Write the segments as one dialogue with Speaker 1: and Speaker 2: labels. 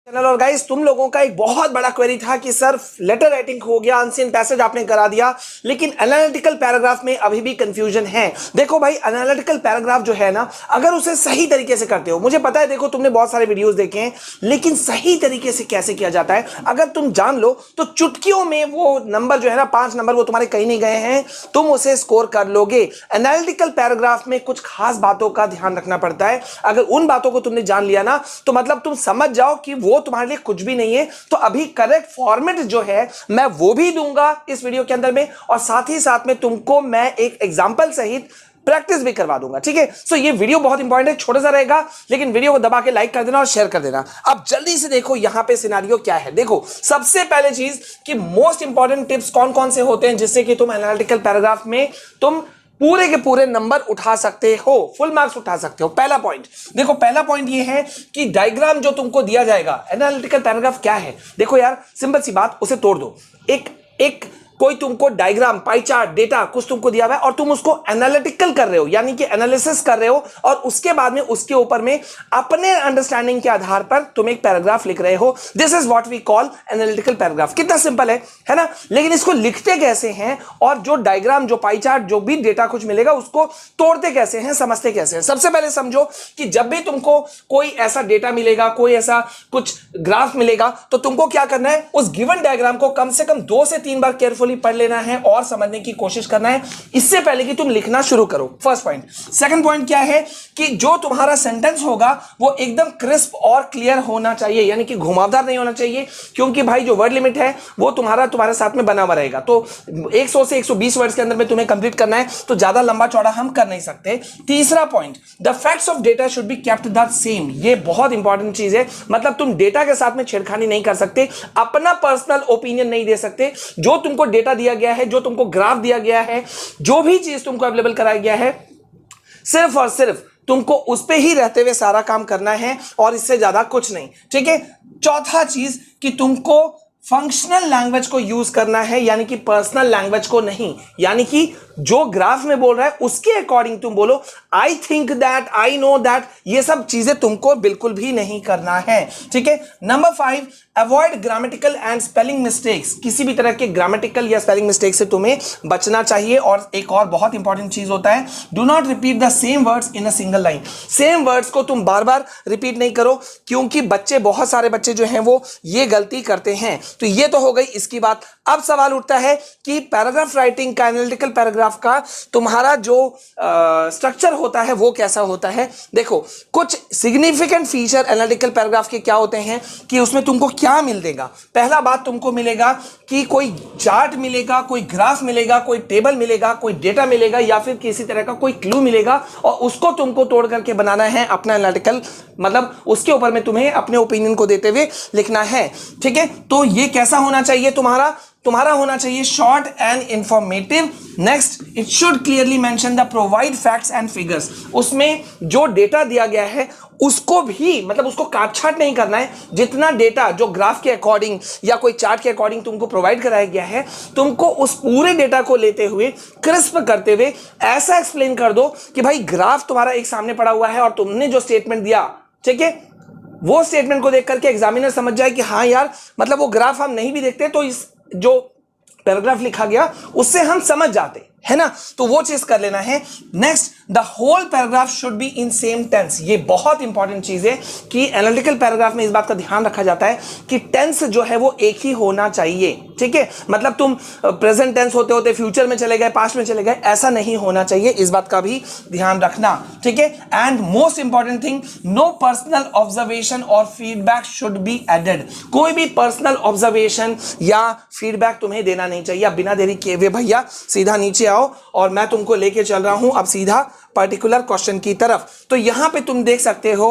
Speaker 1: Channel. और guys तुम लोगों का एक बहुत बड़ा क्वेरी था कि सर लेटर राइटिंग हो गया, अनसीन पैसेज आपने करा दिया, लेकिन एनालिटिकल पैराग्राफ में अभी भी कंफ्यूजन है। देखो भाई, एनालिटिकल पैराग्राफ जो है ना, अगर उसे सही तरीके से करते हो, मुझे पता है, देखो तुमने बहुत सारे वीडियोस देखे हैं, लेकिन सही तरीके से कैसे किया जाता है अगर तुम जान लो तो चुटकियों में वो नंबर जो है ना, 5 नंबर, वो तुम्हारे कहीं नहीं गए हैं, तुम उसे स्कोर कर लोगे। एनालिटिकल पैराग्राफ में कुछ खास बातों का ध्यान रखना पड़ता है। अगर उन बातों को तुमने जान लिया ना, तो मतलब तुम समझ जाओ कि वो तुम्हारे लिए कुछ भी नहीं है। तो अभी करेक्ट फॉर्मेट जो है मैं वो भी दूंगा इस वीडियो के अंदर में, और साथ ही साथ में तुमको मैं एक एग्जांपल सहित प्रैक्टिस भी करवा दूंगा, ठीक है। सो ये वीडियो बहुत इंपॉर्टेंट है, छोटा सा रहेगा, लेकिन वीडियो को दबा के लाइक कर देना और शेयर कर देना। अब जल्दी से देखो यहां पे सिनेरियो क्या है। देखो सबसे पहले चीज कि मोस्ट इंपॉर्टेंट टिप्स कौन कौन से होते हैं जिससे कि तुम एनालिटिकल पैराग्राफ में तुम पूरे के पूरे नंबर उठा सकते हो, फुल मार्क्स उठा सकते हो। पहला पॉइंट देखो, पहला पॉइंट ये है कि डायग्राम जो तुमको दिया जाएगा, एनालिटिकल पैराग्राफ क्या है, देखो यार सिंपल सी बात, उसे तोड़ दो। एक एक कोई तुमको डायग्राम, पाई चार्ट, डेटा कुछ तुमको दिया हुआ है और तुम उसको एनालिटिकल कर रहे हो, यानी कि एनालिसिस कर रहे हो, और उसके बाद में उसके ऊपर में अपने अंडरस्टैंडिंग के आधार पर तुम एक पैराग्राफ लिख रहे हो। This is what we call analytical paragraph. कितना सिंपल है ना। लेकिन इसको लिखते कैसे हैं, और जो डायग्राम, जो पाई चार्ट, जो भी डेटा कुछ मिलेगा उसको तोड़ते कैसे हैं, समझते कैसे हैं। सबसे पहले समझो कि जब भी तुमको कोई ऐसा डेटा मिलेगा, कोई ऐसा कुछ ग्राफ मिलेगा, तो तुमको क्या करना है, उस गिवन डायग्राम को कम से कम 2 से 3 बार केयरफुली पढ़ लेना है और समझने की कोशिश करना है, इससे पहले कि तुम लिखना शुरू करो। First point. सेकंड पॉइंट क्या है कि जो तुम्हारा सेंटेंस होगा वो एकदम क्रिस्प और क्लियर होना चाहिए, यानी कि घुमावदार नहीं होना चाहिए, क्योंकि भाई जो वर्ड लिमिट है वो तुम्हारे साथ में बना हुआ रहेगा। तो 100 से 120 वर्ड्स के अंदर में तुम्हें कंप्लीट करना है, तो ज्यादा लंबा चौड़ा हम कर नहीं सकते। तीसरा point, the facts of data should be kept the same. ये बहुत इंपॉर्टेंट चीज है, मतलब तुम डेटा के साथ में छेड़खानी नहीं कर सकते, अपना पर्सनल ओपिनियन नहीं दे सकते। जो तुमको डेटा दिया गया है, जो तुमको ग्राफ दिया गया है, जो भी चीज तुमको अवेलेबल कराया गया है, सिर्फ और सिर्फ तुमको उस पे ही रहते हुए सारा काम करना है और इससे ज्यादा कुछ नहीं, ठीक है। चौथा चीज कि तुमको फंक्शनल लैंग्वेज को यूज करना है, यानी कि पर्सनल लैंग्वेज को नहीं, यानी कि जो ग्राफ में बोल रहा है उसके अकॉर्डिंग तुम बोलो। I think that, I know that, ये सब चीजें तुमको बिल्कुल भी नहीं करना है, ठीक है। Number 5, avoid grammatical and spelling mistakes. किसी भी तरह के ग्रामेटिकल या स्पेलिंग मिस्टेक से तुम्हें बचना चाहिए। और एक और बहुत इंपॉर्टेंट चीज होता है, do not repeat the same words in a single line. Same words को तुम बार बार रिपीट नहीं करो, क्योंकि बहुत सारे बच्चे जो हैं वो ये गलती करते हैं। तो ये तो हो गई इसकी बात। अब सवाल उठता है कि पैराग्राफ राइटिंग का, एनालिटिकल पैराग्राफ का तुम्हारा जो स्ट्रक्चर होता है वो कैसा होता है। देखो कुछ सिग्निफिकेंट फीचर एनालिटिकल पैराग्राफ के क्या होते हैं कि उसमें तुमको क्या मिल देगा। पहला बात तुमको मिलेगा कि कोई चार्ट मिलेगा, कोई ग्राफ मिलेगा, कोई टेबल मिलेगा, कोई डेटा मिलेगा, या फिर किसी तरह का कोई क्लू मिलेगा, और उसको तुमको तोड़ करके बनाना है अपना एनालिटिकल, मतलब उसके ऊपर में तुम्हें अपने ओपिनियन को देते हुए लिखना है, ठीक है। तो ये कैसा होना चाहिए, तुम्हारा होना चाहिए short and informative. Next, it should clearly mention the provide facts and figures. उसमें जो डेटा दिया गया है उसको भी, मतलब उसको काट छाट नहीं करना है। जितना डेटा जो ग्राफ के अकॉर्डिंग या कोई चार्ट के अकॉर्डिंग तुमको प्रोवाइड कराया गया है, तुमको उस पूरे डेटा को लेते हुए, क्रिस्प करते हुए ऐसा एक्सप्लेन कर दो कि भाई ग्राफ तुम्हारा एक सामने पड़ा हुआ है और तुमने जो स्टेटमेंट दिया, ठीक है, वो स्टेटमेंट को देख करके एग्जामिनर समझ जाए कि हाँ यार, मतलब वो ग्राफ हम नहीं भी देखते तो इस जो पैराग्राफ लिखा गया उससे हम समझ जाते है ना। तो वो चीज कर लेना है। Next, the whole paragraph should be in same tense. ये बहुत इंपॉर्टेंट चीज है कि एनालिटिकल पैराग्राफ में इस बात का ध्यान रखा जाता है कि टेंस जो है वो एक ही होना चाहिए, ठीक है। मतलब तुम प्रेजेंट टेंस होते होते फ्यूचर में चले गए, पास्ट में चले गए, ऐसा नहीं होना चाहिए, इस बात का भी ध्यान रखना, ठीक है। And most important thing, no personal observation और फीडबैक शुड बी एडेड। कोई भी पर्सनल ऑब्जर्वेशन या फीडबैक तुम्हें देना नहीं चाहिए। अब बिना देरी किए हुए भैया सीधा नीचे आओ और मैं तुमको लेके चल रहा हूं अब सीधा पर्टिकुलर क्वेश्चन की तरफ। तो यहां पे तुम देख सकते हो,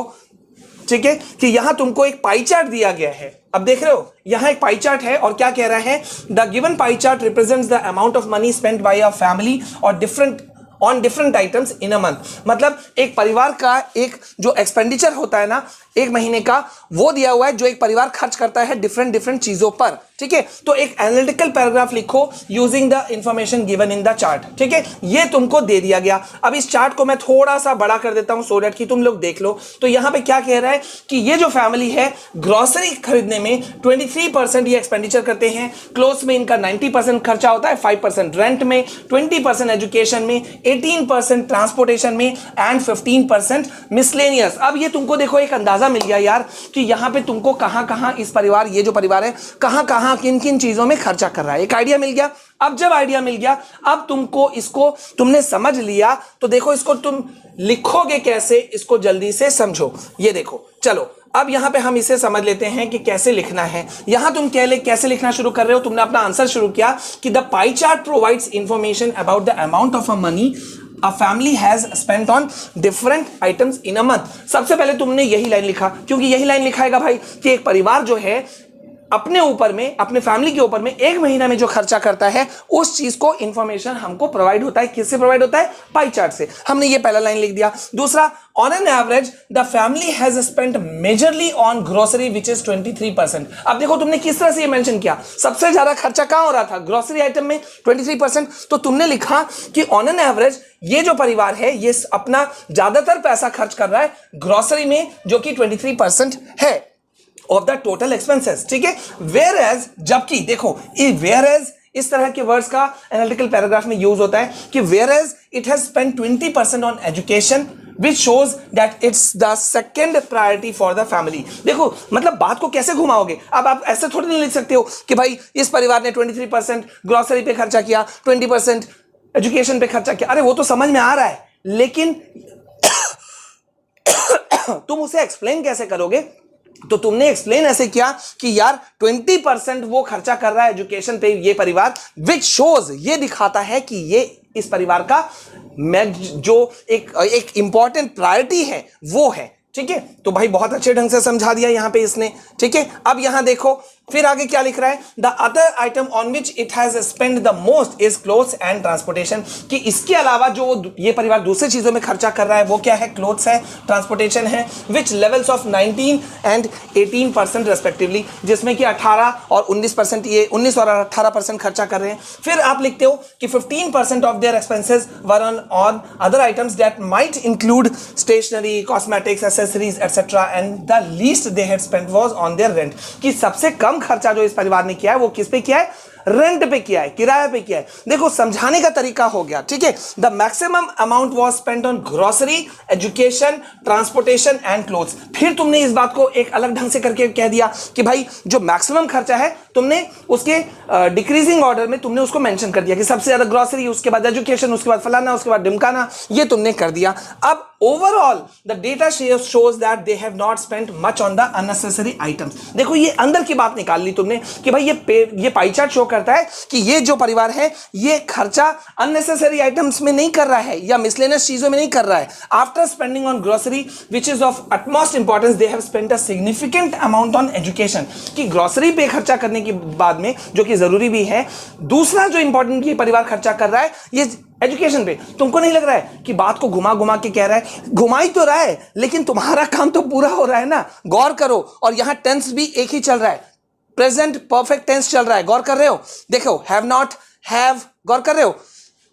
Speaker 1: ठीक है, कि यहां तुमको एक पाई चार्ट दिया गया है। अब देख रहे हो यहां एक पाई चार्ट है और क्या कह रहा है, the given pie chart represents the amount of money spent by a family और different items in a month. मतलब एक परिवार का एक जो एक्सपेंडिचर होता है ना एक महीने का, वो दिया हुआ है जो एक परिवार खर्च करता है डिफरेंट चीजों पर, ठीक है। तो एक एनालिटिकल पैराग्राफ लिखो using the information given in the chart, ठीक है। ये तुमको दे दिया गया। अब इस चार्ट को मैं थोड़ा सा बड़ा कर देता हूं सो दैट कि तुम लोग देख लो। तो यहां पे क्या कह रहा है कि ये जो फैमिली है ग्रोसरी खरीदने में 23% ये एक्सपेंडिचर करते हैं, क्लोथ्स में इनका 90% खर्चा होता है, 5% रेंट में, 20% एजुकेशन में, 18% ट्रांसपोर्टेशन में एंड 15% मिसलेनियस। अब ये तुमको देखो एक अंदाजा मिल गया यार कि यहां पे तुमको कहां कहां इस परिवार, ये जो परिवार है कहां कहां किन किन चीजों में खर्चा कर रहा है, एक आइडिया मिल गया। अब जब आइडिया मिल गया, अब तुमको इसको तुमने समझ लिया तो देखो इसको तुम लिखोगे कैसे, इसको जल्दी से समझो। ये देखो, चलो अब यहां पे हम इसे समझ लेते हैं कि कैसे लिखना है। यहां तुम कैसे लिखना शुरू कर रहे हो, तुमने अपना आंसर शुरू किया कि the pie chart provides information about the amount of a money a family has spent on different items in a month। सबसे पहले तुमने यही लाइन लिखा, क्योंकि यही लाइन लिखाएगा भाई कि एक परिवार जो है अपने ऊपर में, अपने फैमिली के ऊपर में एक महीना में जो खर्चा करता है उस चीज को इंफॉर्मेशन हमको प्रोवाइड होता है। किससे प्रोवाइड होता है? पाई चार्ट से। हमने ये पहला लाइन लिख दिया। दूसरा, on an average the family has spent majorly on grocery which is 23%। अब देखो तुमने किस तरह से ये मेंशन किया, सबसे ज्यादा खर्चा कहां हो रहा था? ग्रोसरी आइटम में 23%। तो तुमने लिखा कि ऑन एन एवरेज ये जो परिवार है ये अपना ज्यादातर पैसा खर्च कर रहा है ग्रोसरी में, जो कि 23% है ऑफ द टोटल एक्सपेंसेस, ठीक है। वेयर एज, जबकि देखो वेयर एज इस तरह के वर्ड्स का एनालिटिकल पैराग्राफ में यूज होता है कि whereas it has spent 20% on education which shows that it's the second priority for the family। देखो मतलब बात को कैसे घुमाओगे, अब आप ऐसे थोड़ी नहीं लिख सकते हो कि भाई इस परिवार ने 23% ग्रोसरी पे खर्चा किया, 20% एजुकेशन पे खर्चा किया। अरे वो तो समझ में आ रहा है, लेकिन तुम उसे एक्सप्लेन कैसे करोगे? तो तुमने एक्सप्लेन ऐसे किया कि यार 20% वो खर्चा कर रहा है एजुकेशन पे ये परिवार, विच शोज, ये दिखाता है कि ये इस परिवार का जो एक इंपॉर्टेंट प्रायोरिटी है वो है, ठीक है। तो भाई बहुत अच्छे ढंग से समझा दिया यहां पे इसने, ठीक है। अब यहां देखो फिर आगे क्या लिख रहा है, the other item on which it has spend the most is clothes and transportation, कि इसके अलावा जो ये परिवार दूसरी चीजों में खर्चा कर रहा है वो क्या है? क्लोथ्स है, ट्रांसपोर्टेशन है, विच लेवल्स ऑफ 19 एंड 18% रेस्पेक्टिवली, जिसमें कि 18 और 19%, ये 19 और 18% खर्चा कर रहे हैं। फिर आप लिखते हो कि 15% of their expenses were on other items that might include stationery, cosmetics, accessories etcetera, and the least they had spent was on their rent, कि सबसे कम खर्चा जो इस परिवार ने किया है वो किस पे किया है? रेंट पे किया है, किराए पे किया है। देखो समझाने का तरीका हो गया, ठीक है। The maximum amount was spent on grocery, education, transportation and clothes. फिर तुमने इस बात को एक अलग ढंग से करके कह दिया कि भाई जो मैक्सिमम खर्चा है तुमने उसके डिक्रीजिंग ऑर्डर में तुमने उसको मेंशन कर दिया कि सबसे ज्यादा ग्रोसरी, उसके बाद एजुकेशन, उसके बाद फलाना, उसके बाद ढिमकाना, ये तुमने कर दिया। अब overall the data shows that they have not spent much on the unnecessary items. देखो ये अंदर की बात निकाल ली तुमने कि भाई ये पाई चार्ट शो करता है कि ये जो परिवार है ये खर्चा अननेसेसरी आइटम्स में नहीं कर रहा है या मिसलेनियस चीजों में नहीं कर रहा है। After spending on grocery which is of utmost importance they have spent a significant amount on education, कि ग्रोसरी पे खर्चा करने के बाद में, जो कि जरूरी भी है, दूसरा जो इंपॉर्टेंट ये परिवार खर्चा कर रहा है ये एजुकेशन पे। तुमको नहीं लग रहा है कि बात को घुमा घुमा के कह रहा है? घुमा ही तो रहा है, लेकिन तुम्हारा काम तो पूरा हो रहा है ना। गौर करो, और यहां टेंस भी एक ही चल रहा है, प्रेजेंट परफेक्ट टेंस चल रहा है। गौर कर रहे हो? देखो हैव नॉट, हैव, गौर कर रहे हो?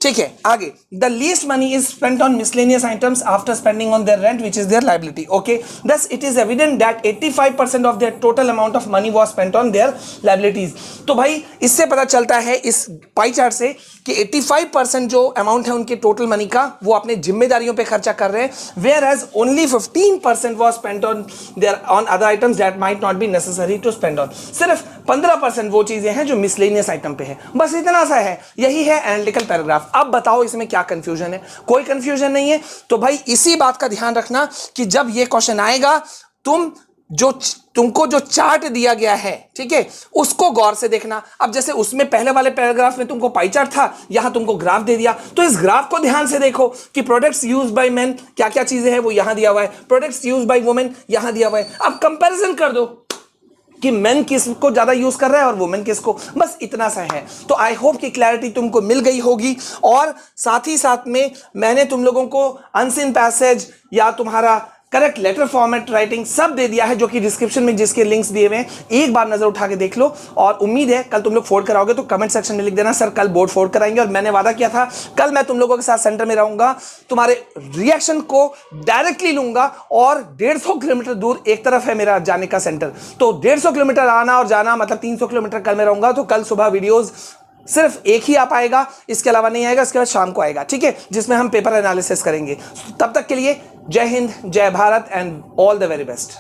Speaker 1: ठीक है। आगे, the least money is spent on miscellaneous items after spending on their rent which is there liability. Okay, thus it is evident that 85% of their total amount of money was spent on there liabilities. तो भाई इससे पता चलता है इस pie chart से कि 85% जो अमाउंट है उनके टोटल मनी का वो अपने जिम्मेदारियों पे खर्चा कर रहे हैं, whereas only 15% was spent on their on other items that might not be necessary to spend on. सिर्फ 15% वो चीजें हैं जो मिसलेनियस आइटम पे है। बस इतना सा है, यही है एनालिटिकल पैराग्राफ। अब बताओ इसमें क्या कंफ्यूजन है? कोई कंफ्यूजन नहीं है। तो भाई इसी बात का ध्यान रखना कि जब ये क्वेश्चन आएगा तुमको जो चार्ट दिया गया है, ठीक है, उसको गौर से देखना। अब जैसे उसमें पहले वाले पैराग्राफ में तुमको पाई चार्ट था, यहां तुमको ग्राफ दे दिया, तो इस ग्राफ को ध्यान से देखो कि प्रोडक्ट्स यूज्ड बाय मेन क्या क्या चीजें हैं वो यहां दिया हुआ है, प्रोडक्ट्स यूज्ड बाय वुमेन यहां दिया हुआ है। अब कंपैरिजन कर दो कि मेन किसको ज्यादा यूज कर रहा है और वुमेन किसको। बस इतना सा है। तो आई होप कि क्लैरिटी तुमको मिल गई होगी, और साथ ही साथ में मैंने तुम लोगों को अनसीन पैसेज या तुम्हारा करेक्ट लेटर फॉर्मेट राइटिंग सब दे दिया है, जो कि डिस्क्रिप्शन में जिसके लिंक्स दिए हुए हैं, एक बार नजर उठा के देख लो। और उम्मीद है कल तुम लोग फोल्ड कराओगे तो कमेंट सेक्शन में लिख देना सर कल बोर्ड फोल्ड कराएंगे। और मैंने वादा किया था कल मैं तुम लोगों के साथ सेंटर में रहूंगा, तुम्हारे रिएक्शन को डायरेक्टली लूंगा। और 150 किलोमीटर दूर एक तरफ है मेरा जाने का सेंटर, तो 150 किलोमीटर आना और जाना मतलब 300 किलोमीटर कल मैं रहूंगा। तो कल सुबह वीडियोस सिर्फ एक ही आ पाएगा, इसके अलावा नहीं आएगा, इसके बाद शाम को आएगा, ठीक है, जिसमें हम पेपर एनालिसिस करेंगे। तब तक के लिए जय हिंद, जय Bharat and all the very best.